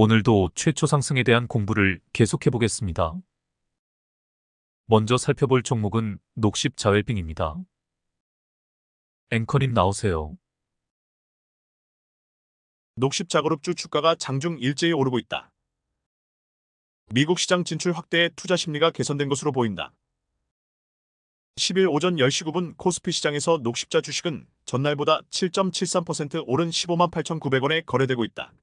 오늘도 최초 상승에 대한 공부를 계속해 보겠습니다. 먼저 살펴볼 종목은 녹십 자웰빙입니다. 앵커님 나오세요. 녹십자그룹주 주가가 장중 일제히 오르고 있다. 미국 시장 진출 확대에 투자 심리가 개선된 것으로 보인다. 10일 오전 10시 9분 코스피 시장에서 녹십자 주식은 전날보다 7.73% 오른 15만 8,900원에 거래되고 있다.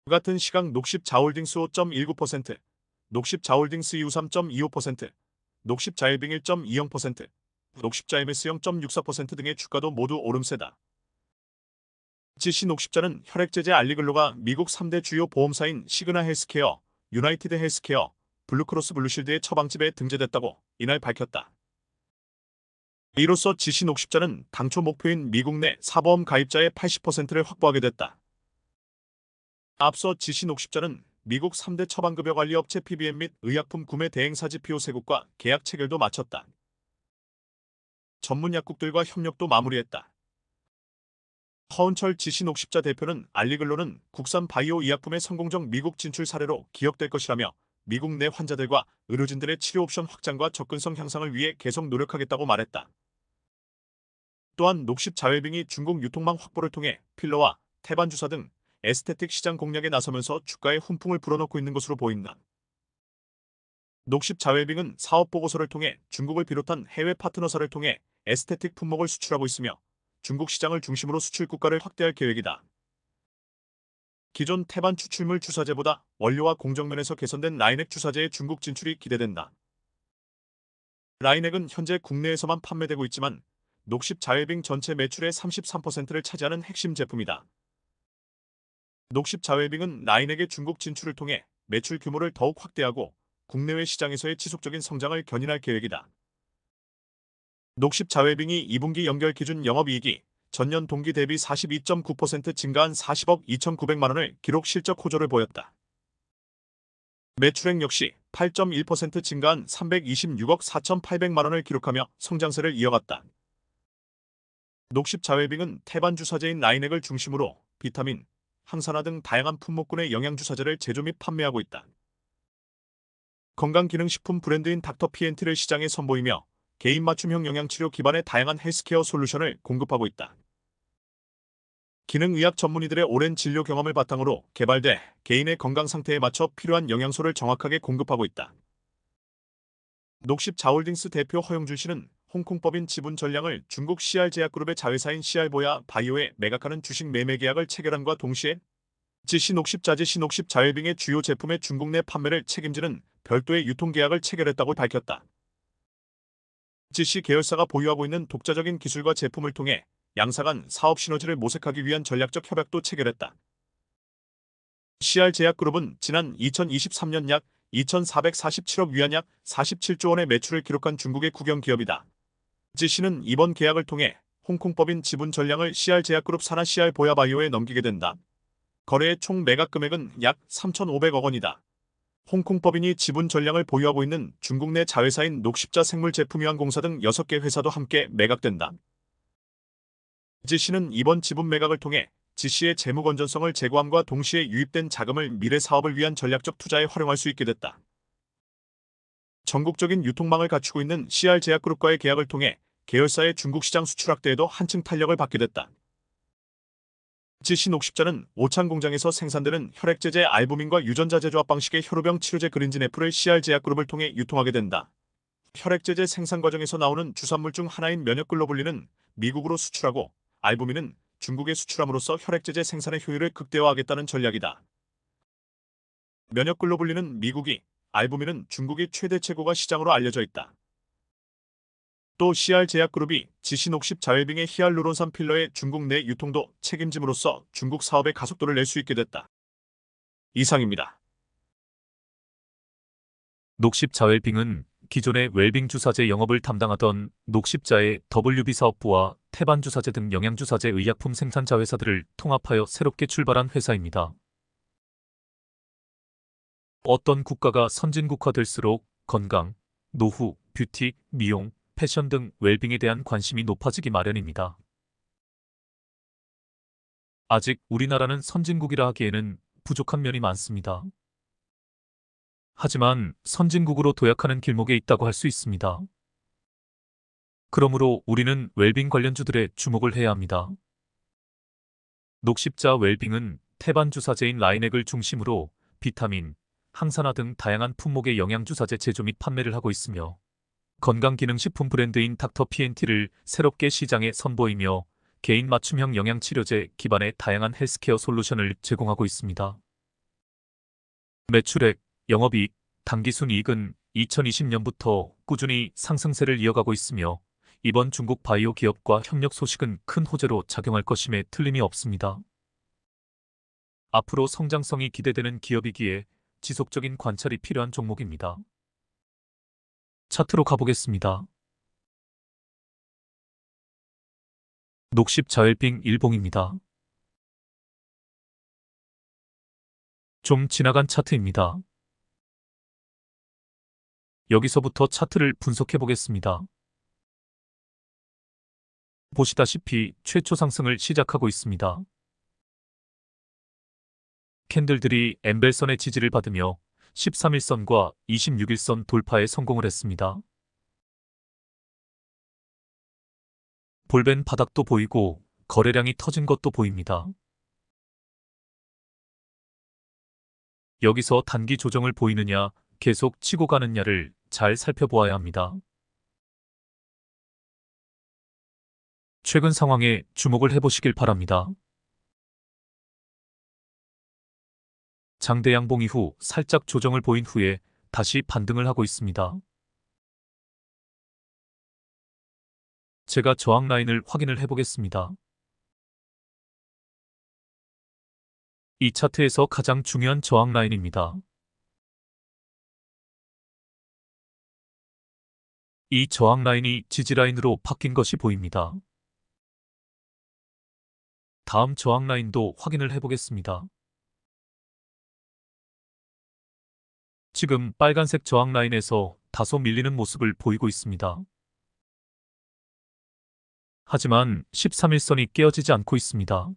같은 시각 녹십자홀딩스 5.19%, 녹십자홀딩스 이후 3.25%, 녹십자웰빙 1.20%, 녹십자MS 0.64% 등의 주가도 모두 오름세다. GC 녹십자는 혈액제제 알리글로가 미국 3대 주요 보험사인 시그나 헬스케어, 유나이티드 헬스케어, 블루크로스 블루실드의 처방집에 등재됐다고 이날 밝혔다. 이로써 GC 녹십자는 당초 목표인 미국 내 사보험 가입자의 80%를 확보하게 됐다. 앞서 GC 녹십자는 미국 3대 처방급여 관리업체 PBM 및 의약품 구매 대행사 GPO 세국과 계약 체결도 마쳤다. 전문 약국들과 협력도 마무리했다. 허은철 GC 녹십자 대표는 알리글로는 국산 바이오 의약품의 성공적 미국 진출 사례로 기억될 것이라며 미국 내 환자들과 의료진들의 치료 옵션 확장과 접근성 향상을 위해 계속 노력하겠다고 말했다. 또한 녹십자웰빙이 중국 유통망 확보를 통해 필러와 태반 주사 등 에스테틱 시장 공략에 나서면서 주가에 훈풍을 불어넣고 있는 것으로 보인다. 녹십자웰빙은 사업 보고서를 통해 중국을 비롯한 해외 파트너사를 통해 에스테틱 품목을 수출하고 있으며 중국 시장을 중심으로 수출 국가를 확대할 계획이다. 기존 태반 추출물 주사제보다 원료와 공정면에서 개선된 라이넥 주사제의 중국 진출이 기대된다. 라이넥은 현재 국내에서만 판매되고 있지만 녹십자웰빙 전체 매출의 33%를 차지하는 핵심 제품이다. 녹십자웰빙은 라이넥의 중국 진출을 통해 매출 규모를 더욱 확대하고 국내외 시장에서의 지속적인 성장을 견인할 계획이다. 녹십자웰빙이 2분기 연결 기준 영업이익이 전년 동기 대비 42.9% 증가한 40억 2,900만 원을 기록 실적 호조를 보였다. 매출액 역시 8.1% 증가한 326억 4,800만 원을 기록하며 성장세를 이어갔다. 녹십자웰빙은 태반 주사제인 라이넥을 중심으로 비타민, 항산화 등 다양한 품목군의 영양주사제를 제조 및 판매하고 있다. 건강기능식품 브랜드인 닥터PNT를 시장에 선보이며 개인 맞춤형 영양치료 기반의 다양한 헬스케어 솔루션을 공급하고 있다. 기능의학 전문의들의 오랜 진료 경험을 바탕으로 개발돼 개인의 건강 상태에 맞춰 필요한 영양소를 정확하게 공급하고 있다. 녹십자홀딩스 대표 허용준 씨는 홍콩법인 지분 전량을 중국 CR제약그룹의 자회사인 CR보야 바이오에 매각하는 주식 매매 계약을 체결함과 동시에 GC 녹십자 GC 녹십자웰빙의 주요 제품의 중국 내 판매를 책임지는 별도의 유통계약을 체결했다고 밝혔다. GC 계열사가 보유하고 있는 독자적인 기술과 제품을 통해 양사 간 사업 시너지를 모색하기 위한 전략적 협약도 체결했다. CR제약그룹은 지난 2023년 약 2,447억 위안 약 47조 원의 매출을 기록한 중국의 국영 기업이다. GC는 이번 계약을 통해 홍콩법인 지분 전량을 CR제약그룹 산하 CR보야바이오에 넘기게 된다. 거래의 총 매각 금액은 약 3,500억 원이다. 홍콩법인이 지분 전량을 보유하고 있는 중국 내 자회사인 녹십자 생물제품유한공사 등 6개 회사도 함께 매각된다. GC는 이번 지분 매각을 통해 GC의 재무 건전성을 제고함과 동시에 유입된 자금을 미래 사업을 위한 전략적 투자에 활용할 수 있게 됐다. 전국적인 유통망을 갖추고 있는 CR제약그룹과의 계약을 통해 계열사의 중국 시장 수출 확대에도 한층 탄력을 받게 됐다. GC 녹십자는 오창 공장에서 생산되는 혈액제제 알부민과 유전자 제조합 방식의 혈우병 치료제 그린진애플을 CR제약그룹을 통해 유통하게 된다. 혈액제제 생산 과정에서 나오는 주산물 중 하나인 면역글로불린은 미국으로 수출하고 알부민은 중국에 수출함으로써 혈액제제 생산의 효율을 극대화하겠다는 전략이다. 면역글로불린은 미국이, 알부민은 중국이 최대 최고가 시장으로 알려져 있다. 또 CR제약그룹이 GC 녹십자웰빙의 히알루론산 필러의 중국 내 유통도 책임짐으로써 중국 사업의 가속도를 낼 수 있게 됐다. 이상입니다. 녹십자웰빙은 기존의 웰빙 주사제 영업을 담당하던 녹십자의 WB 사업부와 태반 주사제 등 영양주사제 의약품 생산자 회사들을 통합하여 새롭게 출발한 회사입니다. 어떤 국가가 선진국화될수록 건강, 노후, 뷰티, 미용, 패션 등 웰빙에 대한 관심이 높아지기 마련입니다. 아직 우리나라는 선진국이라 하기에는 부족한 면이 많습니다. 하지만 선진국으로 도약하는 길목에 있다고 할 수 있습니다. 그러므로 우리는 웰빙 관련주들에 주목을 해야 합니다. 녹십자 웰빙은 태반 주사제인 라이넥을 중심으로 비타민, 항산화 등 다양한 품목의 영양주사제 제조 및 판매를 하고 있으며 건강기능식품 브랜드인 닥터 PNT를 새롭게 시장에 선보이며 개인 맞춤형 영양치료제 기반의 다양한 헬스케어 솔루션을 제공하고 있습니다. 매출액, 영업이익, 당기순이익은 2020년부터 꾸준히 상승세를 이어가고 있으며 이번 중국 바이오 기업과 협력 소식은 큰 호재로 작용할 것임에 틀림이 없습니다. 앞으로 성장성이 기대되는 기업이기에 지속적인 관찰이 필요한 종목입니다. 차트로 가보겠습니다. 녹십자웰빙 일봉입니다. 좀 지나간 차트입니다. 여기서부터 차트를 분석해 보겠습니다. 보시다시피 최초 상승을 시작하고 있습니다. 캔들들이 엠벨선의 지지를 받으며 13일선과 26일선 돌파에 성공을 했습니다. 볼벤 바닥도 보이고 거래량이 터진 것도 보입니다. 여기서 단기 조정을 보이느냐, 계속 치고 가느냐를 잘 살펴보아야 합니다. 최근 상황에 주목을 해보시길 바랍니다. 장대 양봉 이후 살짝 조정을 보인 후에 다시 반등을 하고 있습니다. 제가 저항 라인을 확인을 해보겠습니다. 이 차트에서 가장 중요한 저항 라인입니다. 이 저항 라인이 지지 라인으로 바뀐 것이 보입니다. 다음 저항 라인도 확인을 해보겠습니다. 지금 빨간색 저항 라인에서 다소 밀리는 모습을 보이고 있습니다. 하지만 13일선이 깨어지지 않고 있습니다.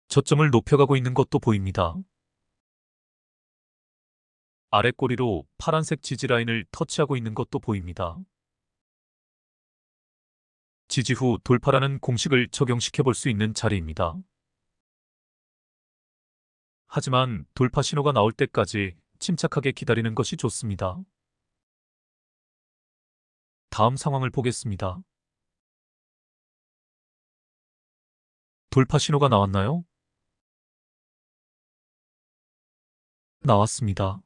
저점을 높여가고 있는 것도 보입니다. 아래 꼬리로 파란색 지지 라인을 터치하고 있는 것도 보입니다. 지지 후 돌파라는 공식을 적용시켜 볼 수 있는 자리입니다. 하지만 돌파 신호가 나올 때까지 침착하게 기다리는 것이 좋습니다. 다음 상황을 보겠습니다. 돌파 신호가 나왔나요? 나왔습니다.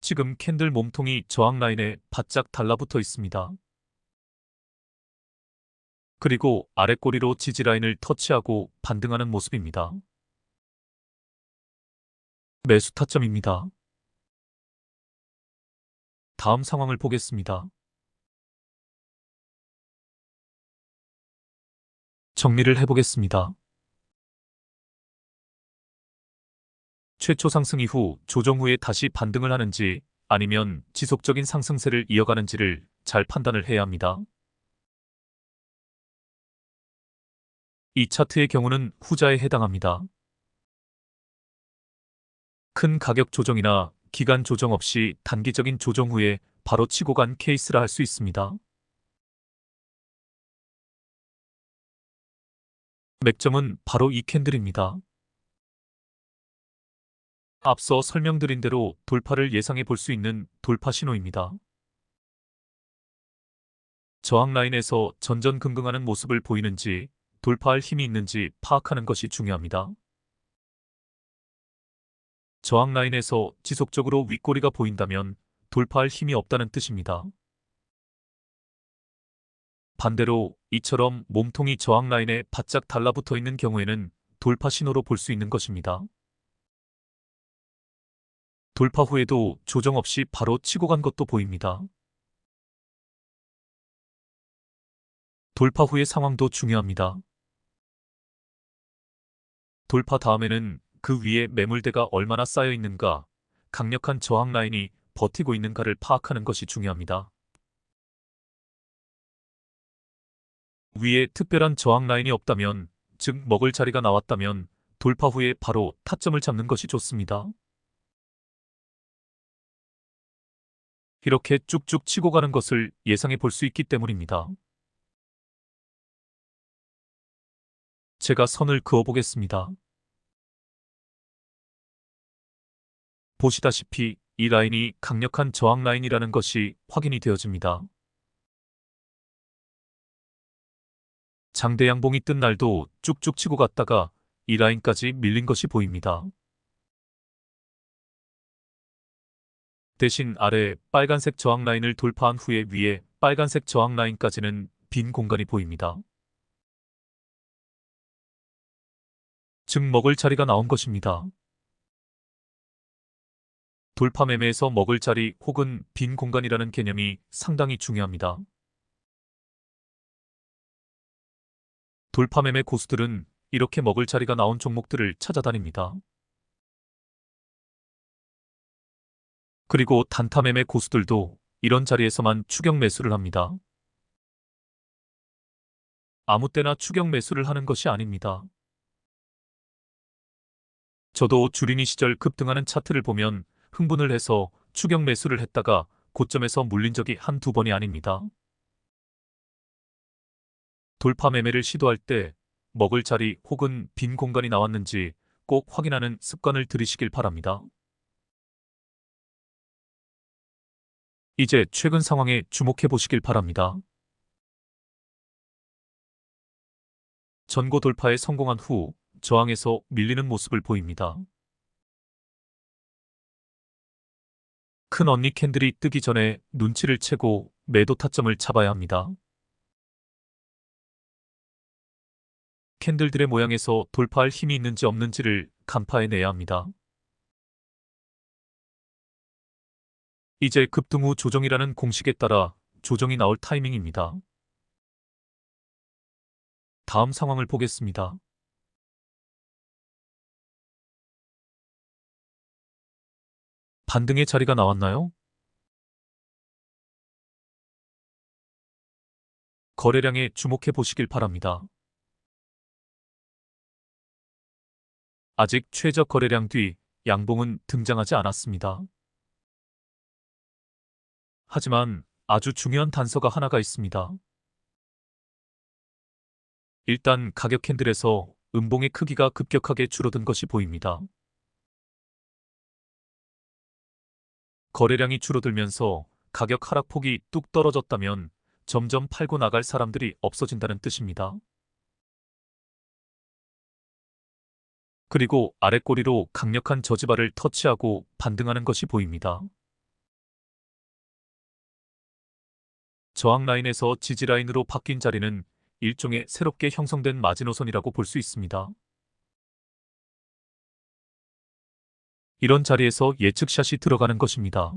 지금 캔들 몸통이 저항 라인에 바짝 달라붙어 있습니다. 그리고 아래 꼬리로 지지 라인을 터치하고 반등하는 모습입니다. 매수 타점입니다. 다음 상황을 보겠습니다. 정리를 해보겠습니다. 최초 상승 이후 조정 후에 다시 반등을 하는지 아니면 지속적인 상승세를 이어가는지를 잘 판단을 해야 합니다. 이 차트의 경우는 후자에 해당합니다. 큰 가격 조정이나 기간 조정 없이 단기적인 조정 후에 바로 치고 간 케이스라 할 수 있습니다. 맥점은 바로 이 캔들입니다. 앞서 설명드린 대로 돌파를 예상해 볼 수 있는 돌파 신호입니다. 저항 라인에서 전전긍긍하는 모습을 보이는지 돌파할 힘이 있는지 파악하는 것이 중요합니다. 저항 라인에서 지속적으로 윗꼬리가 보인다면 돌파할 힘이 없다는 뜻입니다. 반대로 이처럼 몸통이 저항 라인에 바짝 달라붙어 있는 경우에는 돌파 신호로 볼 수 있는 것입니다. 돌파 후에도 조정 없이 바로 치고 간 것도 보입니다. 돌파 후의 상황도 중요합니다. 돌파 다음에는 그 위에 매물대가 얼마나 쌓여 있는가, 강력한 저항 라인이 버티고 있는가를 파악하는 것이 중요합니다. 위에 특별한 저항 라인이 없다면 즉 먹을 자리가 나왔다면 돌파 후에 바로 타점을 잡는 것이 좋습니다. 이렇게 쭉쭉 치고 가는 것을 예상해 볼 수 있기 때문입니다. 제가 선을 그어 보겠습니다. 보시다시피 이 라인이 강력한 저항 라인이라는 것이 확인이 되어집니다. 장대 양봉이 뜬 날도 쭉쭉 치고 갔다가 이 라인까지 밀린 것이 보입니다. 대신 아래 빨간색 저항 라인을 돌파한 후에 위에 빨간색 저항 라인까지는 빈 공간이 보입니다. 즉 먹을 자리가 나온 것입니다. 돌파 매매에서 먹을 자리 혹은 빈 공간이라는 개념이 상당히 중요합니다. 돌파 매매 고수들은 이렇게 먹을 자리가 나온 종목들을 찾아다닙니다. 그리고 단타 매매 고수들도 이런 자리에서만 추격 매수를 합니다. 아무 때나 추격 매수를 하는 것이 아닙니다. 저도 주린이 시절 급등하는 차트를 보면 흥분을 해서 추격 매수를 했다가 고점에서 물린 적이 한두 번이 아닙니다. 돌파 매매를 시도할 때 먹을 자리 혹은 빈 공간이 나왔는지 꼭 확인하는 습관을 들이시길 바랍니다. 이제 최근 상황에 주목해 보시길 바랍니다. 전고 돌파에 성공한 후 저항에서 밀리는 모습을 보입니다. 큰 언니 캔들이 뜨기 전에 눈치를 채고 매도 타점을 잡아야 합니다. 캔들들의 모양에서 돌파할 힘이 있는지 없는지를 간파해내야 합니다. 이제 급등 후 조정이라는 공식에 따라 조정이 나올 타이밍입니다. 다음 상황을 보겠습니다. 반등의 자리가 나왔나요? 거래량에 주목해 보시길 바랍니다. 아직 최저 거래량 뒤 양봉은 등장하지 않았습니다. 하지만 아주 중요한 단서가 하나가 있습니다. 일단 가격 캔들에서 음봉의 크기가 급격하게 줄어든 것이 보입니다. 거래량이 줄어들면서 가격 하락폭이 뚝 떨어졌다면 점점 팔고 나갈 사람들이 없어진다는 뜻입니다. 그리고 아랫꼬리로 강력한 저지발을 터치하고 반등하는 것이 보입니다. 저항 라인에서 지지 라인으로 바뀐 자리는 일종의 새롭게 형성된 마지노선이라고 볼 수 있습니다. 이런 자리에서 예측샷이 들어가는 것입니다.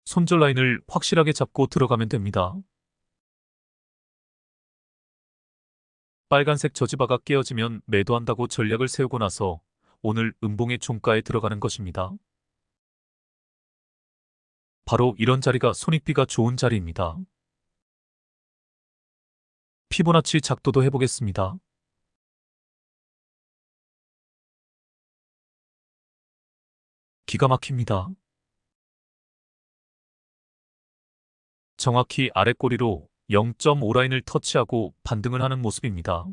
손절 라인을 확실하게 잡고 들어가면 됩니다. 빨간색 저지바가 깨어지면 매도한다고 전략을 세우고 나서 오늘 음봉의 종가에 들어가는 것입니다. 바로 이런 자리가 손익비가 좋은 자리입니다. 피보나치 작도도 해보겠습니다. 기가 막힙니다. 정확히 아랫꼬리로 0.5 라인을 터치하고 반등을 하는 모습입니다.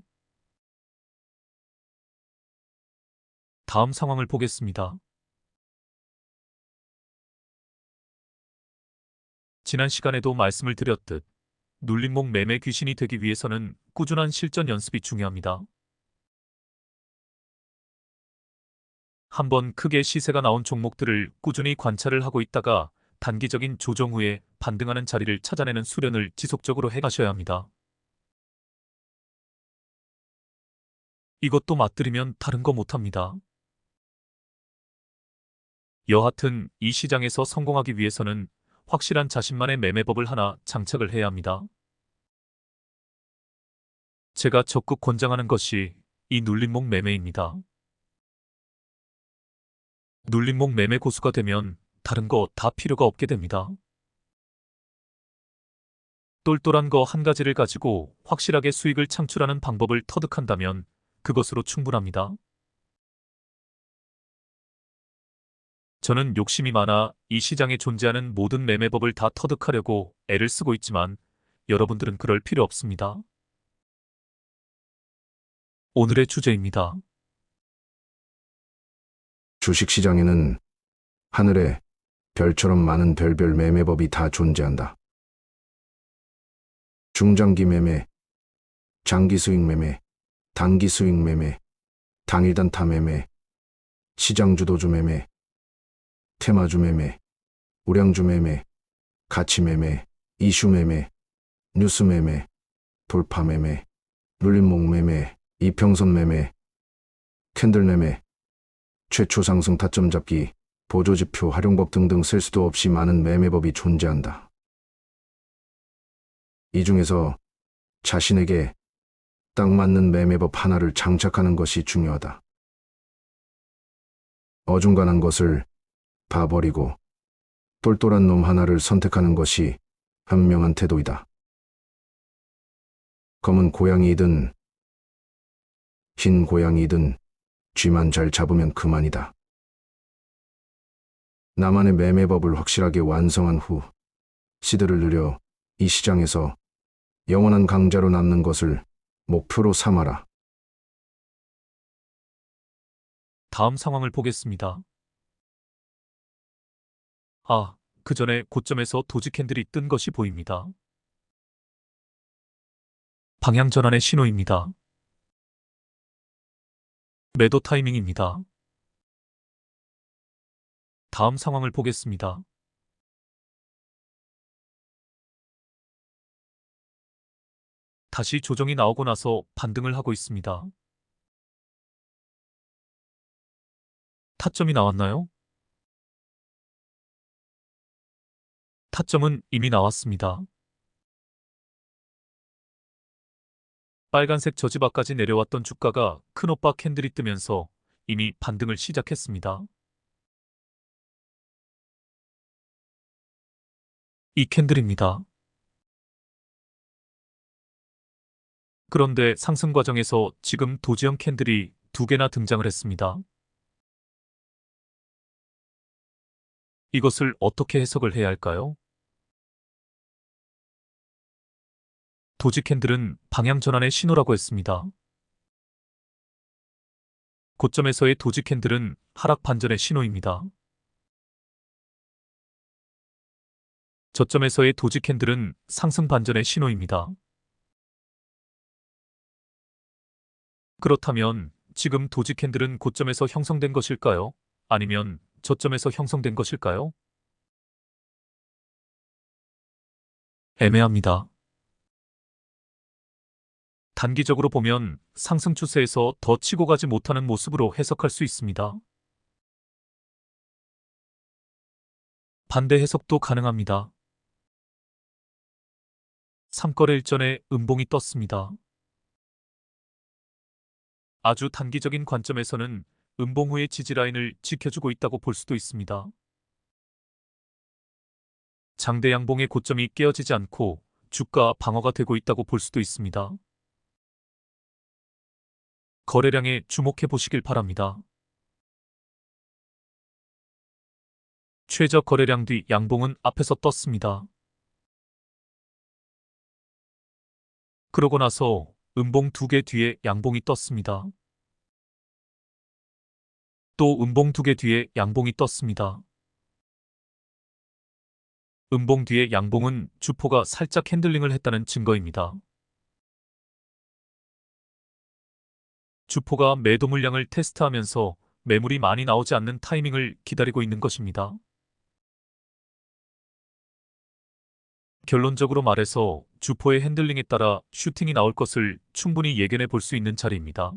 다음 상황을 보겠습니다. 지난 시간에도 말씀을 드렸듯 눌림목 매매 귀신이 되기 위해서는 꾸준한 실전 연습이 중요합니다. 한번 크게 시세가 나온 종목들을 꾸준히 관찰을 하고 있다가 단기적인 조정 후에 반등하는 자리를 찾아내는 수련을 지속적으로 해가셔야 합니다. 이것도 맞들이면 다른 거 못합니다. 여하튼 이 시장에서 성공하기 위해서는 확실한 자신만의 매매법을 하나 장착을 해야 합니다. 제가 적극 권장하는 것이 이 눌림목 매매입니다. 눌림목 매매 고수가 되면 다른 거 다 필요가 없게 됩니다. 똘똘한 거 한 가지를 가지고 확실하게 수익을 창출하는 방법을 터득한다면 그것으로 충분합니다. 저는 욕심이 많아 이 시장에 존재하는 모든 매매법을 다 터득하려고 애를 쓰고 있지만 여러분들은 그럴 필요 없습니다. 오늘의 주제입니다. 주식시장에는 하늘에 별처럼 많은 별별 매매법이 다 존재한다. 중장기 매매, 장기 수익 매매, 단기 수익 매매, 당일 단타 매매, 시장 주도주 매매, 테마주 매매, 우량주 매매, 가치 매매, 이슈 매매, 뉴스 매매, 돌파 매매, 눌림목 매매, 이평선 매매, 캔들 매매, 최초 상승 타점 잡기, 보조지표 활용법 등등 셀 수도 없이 많은 매매법이 존재한다. 이 중에서 자신에게 딱 맞는 매매법 하나를 장착하는 것이 중요하다. 어중간한 것을 봐버리고 똘똘한 놈 하나를 선택하는 것이 현명한 태도이다. 검은 고양이이든 흰 고양이이든 쥐만 잘 잡으면 그만이다. 나만의 매매법을 확실하게 완성한 후 시드를 늘려 이 시장에서 영원한 강자로 남는 것을 목표로 삼아라. 다음 상황을 보겠습니다. 그 전에 고점에서 도지 캔들이 뜬 것이 보입니다. 방향 전환의 신호입니다. 매도 타이밍입니다. 다음 상황을 보겠습니다. 다시 조정이 나오고 나서 반등을 하고 있습니다. 타점이 나왔나요? 타점은 이미 나왔습니다. 빨간색 저지바까지 내려왔던 주가가 큰 오빠 캔들이 뜨면서 이미 반등을 시작했습니다. 이 캔들입니다. 그런데 상승 과정에서 지금 도지형 캔들이 2개나 등장을 했습니다. 이것을 어떻게 해석을 해야 할까요? 도지 캔들은 방향 전환의 신호라고 했습니다. 고점에서의 도지 캔들은 하락 반전의 신호입니다. 저점에서의 도지 캔들은 상승 반전의 신호입니다. 그렇다면 지금 도지 캔들은 고점에서 형성된 것일까요? 아니면 저점에서 형성된 것일까요? 애매합니다. 단기적으로 보면 상승 추세에서 더 치고 가지 못하는 모습으로 해석할 수 있습니다. 반대 해석도 가능합니다. 3거래 일전에 음봉이 떴습니다. 아주 단기적인 관점에서는 음봉 후의 지지라인을 지켜주고 있다고 볼 수도 있습니다. 장대 양봉의 고점이 깨어지지 않고 주가 방어가 되고 있다고 볼 수도 있습니다. 거래량에 주목해 보시길 바랍니다. 최저 거래량 뒤 양봉은 앞에서 떴습니다. 그러고 나서 음봉 2개 뒤에 양봉이 떴습니다. 또 음봉 2개 뒤에 양봉이 떴습니다. 음봉 뒤에 양봉은 주포가 살짝 핸들링을 했다는 증거입니다. 주포가 매도 물량을 테스트하면서 매물이 많이 나오지 않는 타이밍을 기다리고 있는 것입니다. 결론적으로 말해서 주포의 핸들링에 따라 슈팅이 나올 것을 충분히 예견해 볼 수 있는 자리입니다.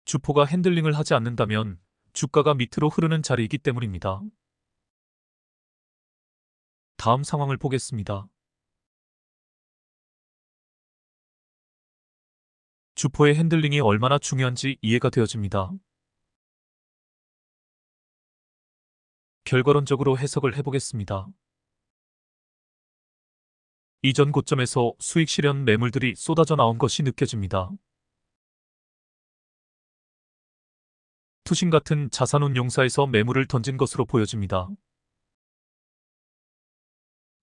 주포가 핸들링을 하지 않는다면 주가가 밑으로 흐르는 자리이기 때문입니다. 다음 상황을 보겠습니다. 주포의 핸들링이 얼마나 중요한지 이해가 되어집니다. 결과론적으로 해석을 해보겠습니다. 이전 고점에서 수익 실현 매물들이 쏟아져 나온 것이 느껴집니다. 투신 같은 자산운용사에서 매물을 던진 것으로 보여집니다.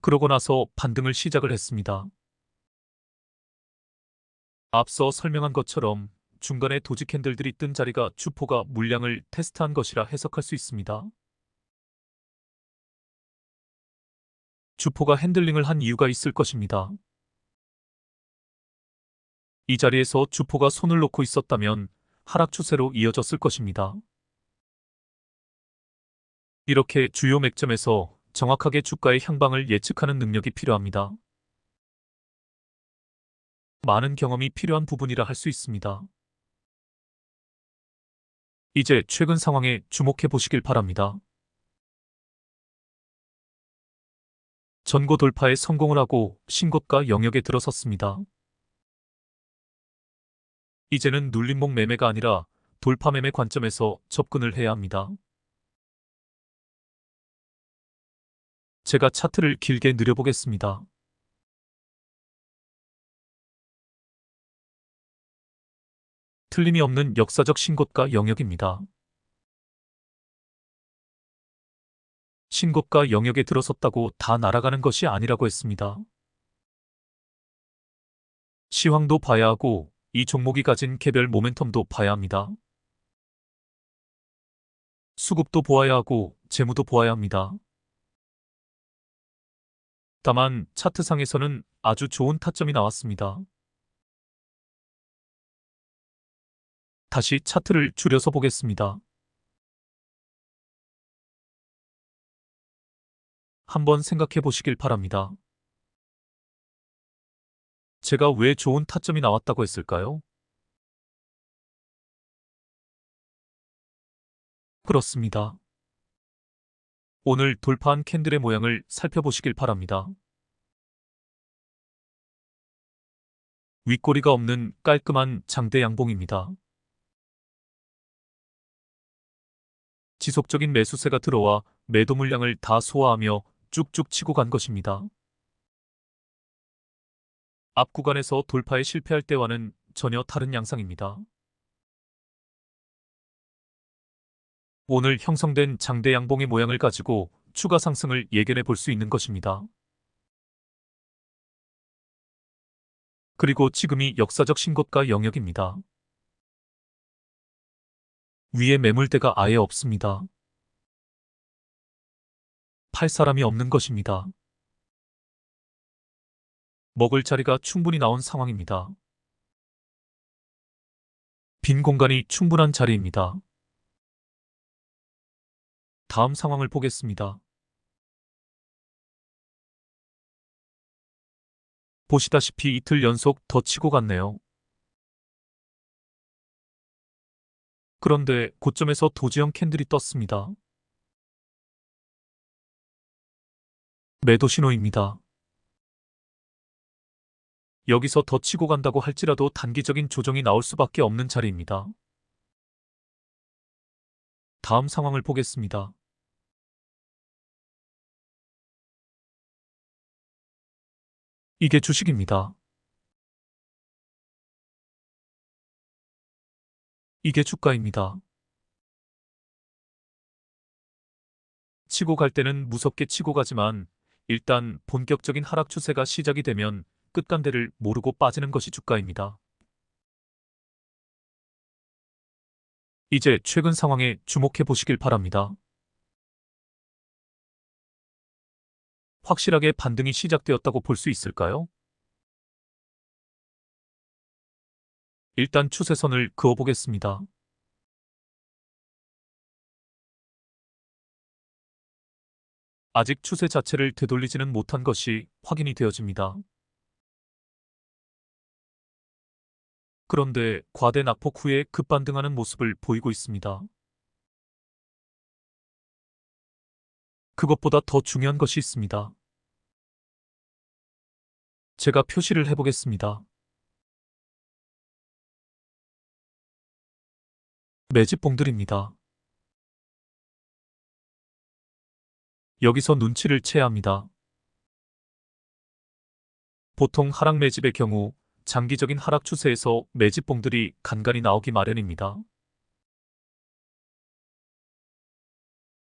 그러고 나서 반등을 시작을 했습니다. 앞서 설명한 것처럼 중간에 도지 캔들들이 뜬 자리가 주포가 물량을 테스트한 것이라 해석할 수 있습니다. 주포가 핸들링을 한 이유가 있을 것입니다. 이 자리에서 주포가 손을 놓고 있었다면 하락 추세로 이어졌을 것입니다. 이렇게 주요 맥점에서 정확하게 주가의 향방을 예측하는 능력이 필요합니다. 많은 경험이 필요한 부분이라 할 수 있습니다. 이제 최근 상황에 주목해 보시길 바랍니다. 전고 돌파에 성공을 하고 신고가 영역에 들어섰습니다. 이제는 눌림목 매매가 아니라 돌파 매매 관점에서 접근을 해야 합니다. 제가 차트를 길게 느려보겠습니다. 틀림이 없는 역사적 신고가 영역입니다. 신고가 영역에 들어섰다고 다 날아가는 것이 아니라고 했습니다. 시황도 봐야 하고 이 종목이 가진 개별 모멘텀도 봐야 합니다. 수급도 보아야 하고 재무도 보아야 합니다. 다만 차트상에서는 아주 좋은 타점이 나왔습니다. 다시 차트를 줄여서 보겠습니다. 한번 생각해 보시길 바랍니다. 제가 왜 좋은 타점이 나왔다고 했을까요? 그렇습니다. 오늘 돌파한 캔들의 모양을 살펴보시길 바랍니다. 윗꼬리가 없는 깔끔한 장대 양봉입니다. 지속적인 매수세가 들어와 매도 물량을 다 소화하며 쭉쭉 치고 간 것입니다. 앞 구간에서 돌파에 실패할 때와는 전혀 다른 양상입니다. 오늘 형성된 장대 양봉의 모양을 가지고 추가 상승을 예견해 볼 수 있는 것입니다. 그리고 지금이 역사적 신고가 영역입니다. 위에 매물대가 아예 없습니다. 팔 사람이 없는 것입니다. 먹을 자리가 충분히 나온 상황입니다. 빈 공간이 충분한 자리입니다. 다음 상황을 보겠습니다. 보시다시피 이틀 연속 더 치고 갔네요. 그런데 고점에서 도지형 캔들이 떴습니다. 매도 신호입니다. 여기서 더 치고 간다고 할지라도 단기적인 조정이 나올 수밖에 없는 자리입니다. 다음 상황을 보겠습니다. 이게 주식입니다. 이게 주가입니다. 치고 갈 때는 무섭게 치고 가지만 일단 본격적인 하락 추세가 시작이 되면 끝간대를 모르고 빠지는 것이 주가입니다. 이제 최근 상황에 주목해 보시길 바랍니다. 확실하게 반등이 시작되었다고 볼 수 있을까요? 일단 추세선을 그어보겠습니다. 아직 추세 자체를 되돌리지는 못한 것이 확인이 되어집니다. 그런데 과대 낙폭 후에 급반등하는 모습을 보이고 있습니다. 그것보다 더 중요한 것이 있습니다. 제가 표시를 해보겠습니다. 매집봉들입니다. 여기서 눈치를 채야 합니다. 보통 하락 매집의 경우 장기적인 하락 추세에서 매집봉들이 간간히 나오기 마련입니다.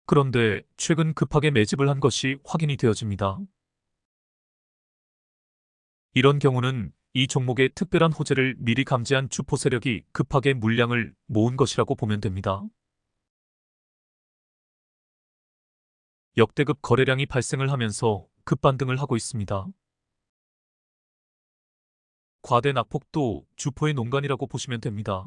그런데 최근 급하게 매집을 한 것이 확인이 되어집니다. 이런 경우는 이 종목의 특별한 호재를 미리 감지한 주포 세력이 급하게 물량을 모은 것이라고 보면 됩니다. 역대급 거래량이 발생을 하면서 급반등을 하고 있습니다. 과대 낙폭도 주포의 농간이라고 보시면 됩니다.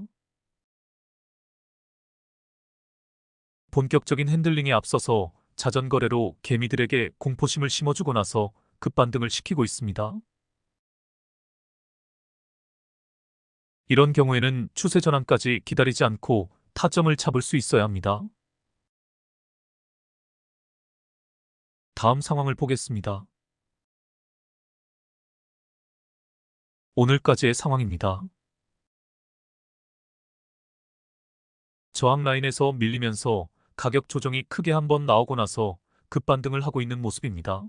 본격적인 핸들링에 앞서서 자전거래로 개미들에게 공포심을 심어주고 나서 급반등을 시키고 있습니다. 이런 경우에는 추세 전환까지 기다리지 않고 타점을 잡을 수 있어야 합니다. 다음 상황을 보겠습니다. 오늘까지의 상황입니다. 저항 라인에서 밀리면서 가격 조정이 크게 한번 나오고 나서 급반등을 하고 있는 모습입니다.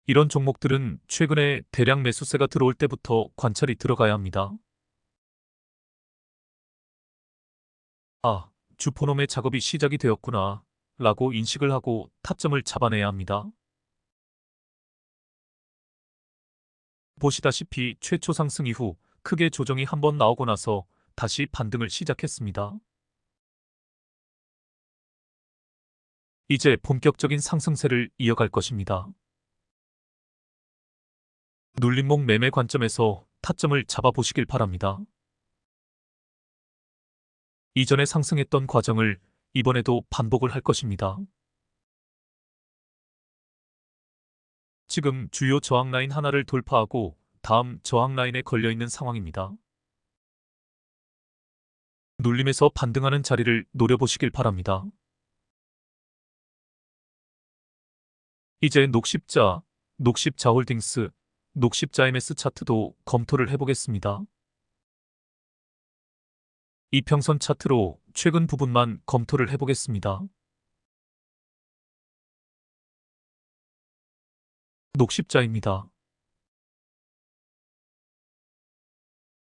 이런 종목들은 최근에 대량 매수세가 들어올 때부터 관찰이 들어가야 합니다. 아, 주포놈의 작업이 시작이 되었구나 라고 인식을 하고 타점을 잡아내야 합니다. 보시다시피 최초 상승 이후 크게 조정이 한번 나오고 나서 다시 반등을 시작했습니다. 이제 본격적인 상승세를 이어갈 것입니다. 눌림목 매매 관점에서 타점을 잡아보시길 바랍니다. 이전에 상승했던 과정을 이번에도 반복을 할 것입니다. 지금 주요 저항 라인 하나를 돌파하고 다음 저항 라인에 걸려있는 상황입니다. 눌림에서 반등하는 자리를 노려보시길 바랍니다. 이제 녹십자홀딩스, 녹십자 MS 차트도 검토를 해보겠습니다. 이평선 차트로 최근 부분만 검토를 해보겠습니다. 녹십자입니다.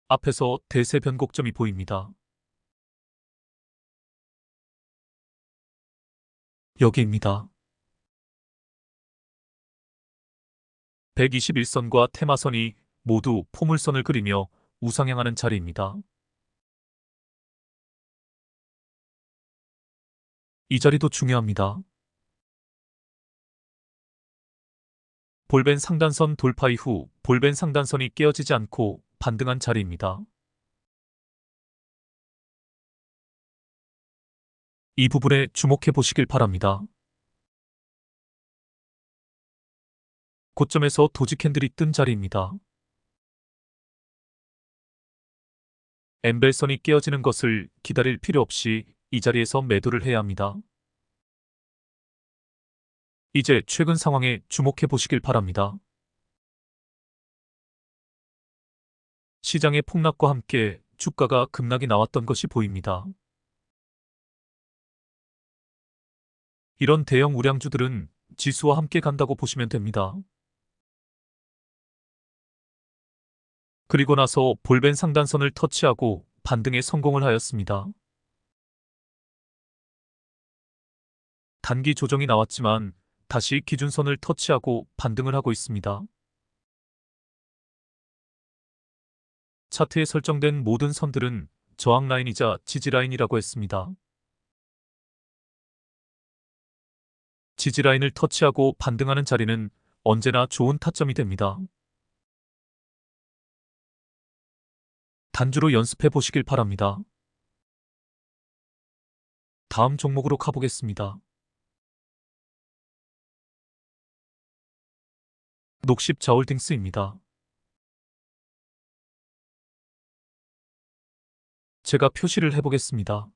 앞에서 대세 변곡점이 보입니다. 여기입니다. 121선과 테마선이 모두 포물선을 그리며 우상향하는 자리입니다. 이 자리도 중요합니다. 볼벤 상단선 돌파 이후 볼벤 상단선이 깨어지지 않고 반등한 자리입니다. 이 부분에 주목해 보시길 바랍니다. 고점에서 도지 캔들이 뜬 자리입니다. 엠벨선이 깨어지는 것을 기다릴 필요 없이 이 자리에서 매도를 해야 합니다. 이제 최근 상황에 주목해 보시길 바랍니다. 시장의 폭락과 함께 주가가 급락이 나왔던 것이 보입니다. 이런 대형 우량주들은 지수와 함께 간다고 보시면 됩니다. 그리고 나서 볼벤 상단선을 터치하고 반등에 성공을 하였습니다. 단기 조정이 나왔지만 다시 기준선을 터치하고 반등을 하고 있습니다. 차트에 설정된 모든 선들은 저항 라인이자 지지 라인이라고 했습니다. 지지 라인을 터치하고 반등하는 자리는 언제나 좋은 타점이 됩니다. 단주로 연습해 보시길 바랍니다. 다음 종목으로 가보겠습니다. 녹십자홀딩스입니다. 제가 표시를 해보겠습니다.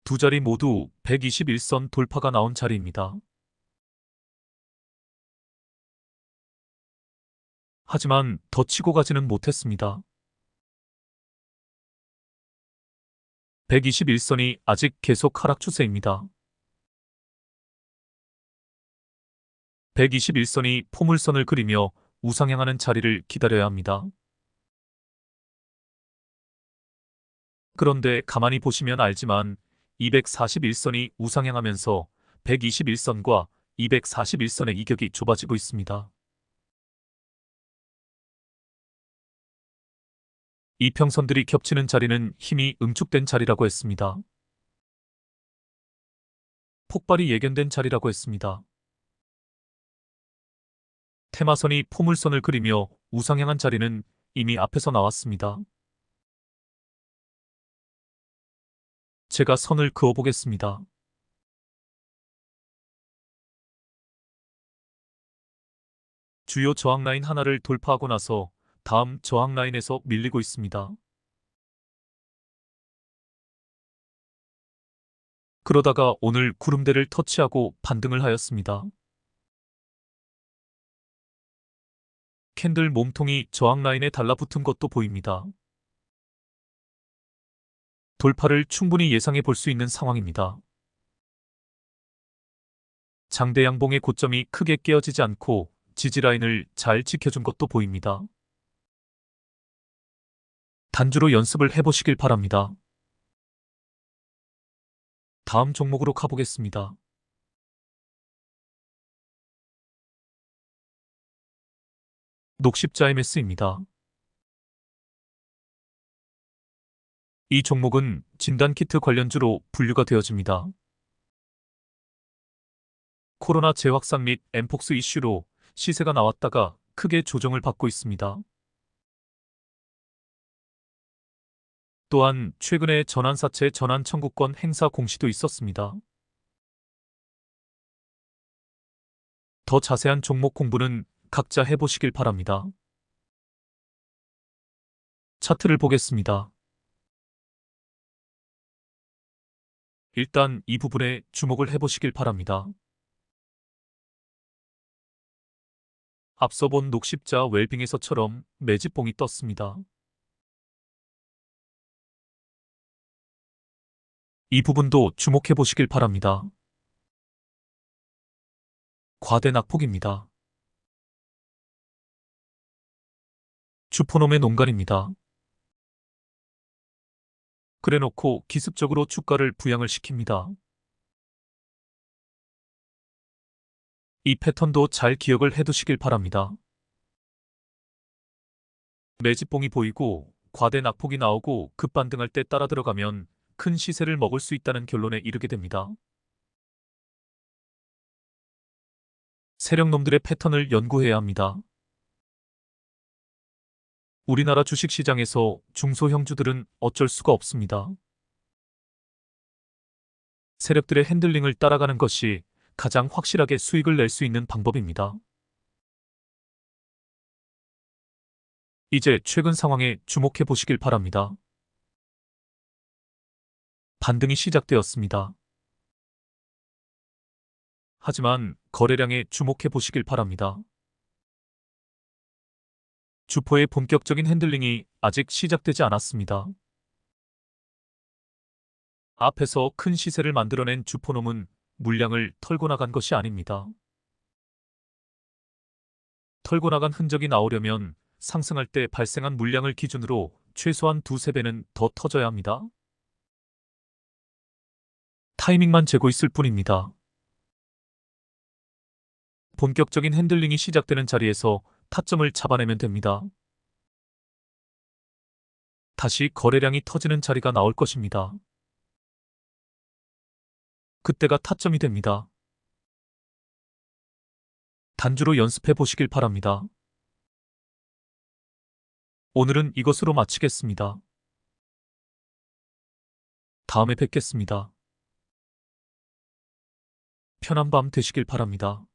두 자리 모두 121선 돌파가 나온 자리입니다. 하지만 더 치고 가지는 못했습니다. 121선이 아직 계속 하락 추세입니다. 121선이 포물선을 그리며 우상향하는 자리를 기다려야 합니다. 그런데 가만히 보시면 알지만 241선이 우상향하면서 121선과 241선의 이격이 좁아지고 있습니다. 이평선들이 겹치는 자리는 힘이 응축된 자리라고 했습니다. 폭발이 예견된 자리라고 했습니다. 테마선이 포물선을 그리며 우상향한 자리는 이미 앞에서 나왔습니다. 제가 선을 그어보겠습니다. 주요 저항 라인 하나를 돌파하고 나서 다음 저항 라인에서 밀리고 있습니다. 그러다가 오늘 구름대를 터치하고 반등을 하였습니다. 캔들 몸통이 저항 라인에 달라붙은 것도 보입니다. 돌파를 충분히 예상해 볼 수 있는 상황입니다. 장대 양봉의 고점이 크게 깨어지지 않고 지지라인을 잘 지켜준 것도 보입니다. 단주로 연습을 해보시길 바랍니다. 다음 종목으로 가보겠습니다. 녹십자 MS입니다. 이 종목은 진단키트 관련주로 분류가 되어집니다. 코로나 재확산 및 엠폭스 이슈로 시세가 나왔다가 크게 조정을 받고 있습니다. 또한 최근에 전환사채 전환 청구권 행사 공시도 있었습니다. 더 자세한 종목 공부는 각자 해보시길 바랍니다. 차트를 보겠습니다. 일단 이 부분에 주목을 해보시길 바랍니다. 앞서 본 녹십자 웰빙에서처럼 매집봉이 떴습니다. 이 부분도 주목해 보시길 바랍니다. 과대 낙폭입니다. 주포놈의 농간입니다. 그래놓고 기습적으로 주가를 부양을 시킵니다. 이 패턴도 잘 기억을 해두시길 바랍니다. 매집봉이 보이고 과대 낙폭이 나오고 급반등할 때 따라 들어가면 큰 시세를 먹을 수 있다는 결론에 이르게 됩니다. 세력놈들의 패턴을 연구해야 합니다. 우리나라 주식시장에서 중소형주들은 어쩔 수가 없습니다. 세력들의 핸들링을 따라가는 것이 가장 확실하게 수익을 낼 수 있는 방법입니다. 이제 최근 상황에 주목해 보시길 바랍니다. 반등이 시작되었습니다. 하지만 거래량에 주목해 보시길 바랍니다. 주포의 본격적인 핸들링이 아직 시작되지 않았습니다. 앞에서 큰 시세를 만들어낸 주포놈은 물량을 털고 나간 것이 아닙니다. 털고 나간 흔적이 나오려면 상승할 때 발생한 물량을 기준으로 최소한 2~3배는 더 터져야 합니다. 타이밍만 재고 있을 뿐입니다. 본격적인 핸들링이 시작되는 자리에서 타점을 잡아내면 됩니다. 다시 거래량이 터지는 자리가 나올 것입니다. 그때가 타점이 됩니다. 단주로 연습해 보시길 바랍니다. 오늘은 이것으로 마치겠습니다. 다음에 뵙겠습니다. 편한 밤 되시길 바랍니다.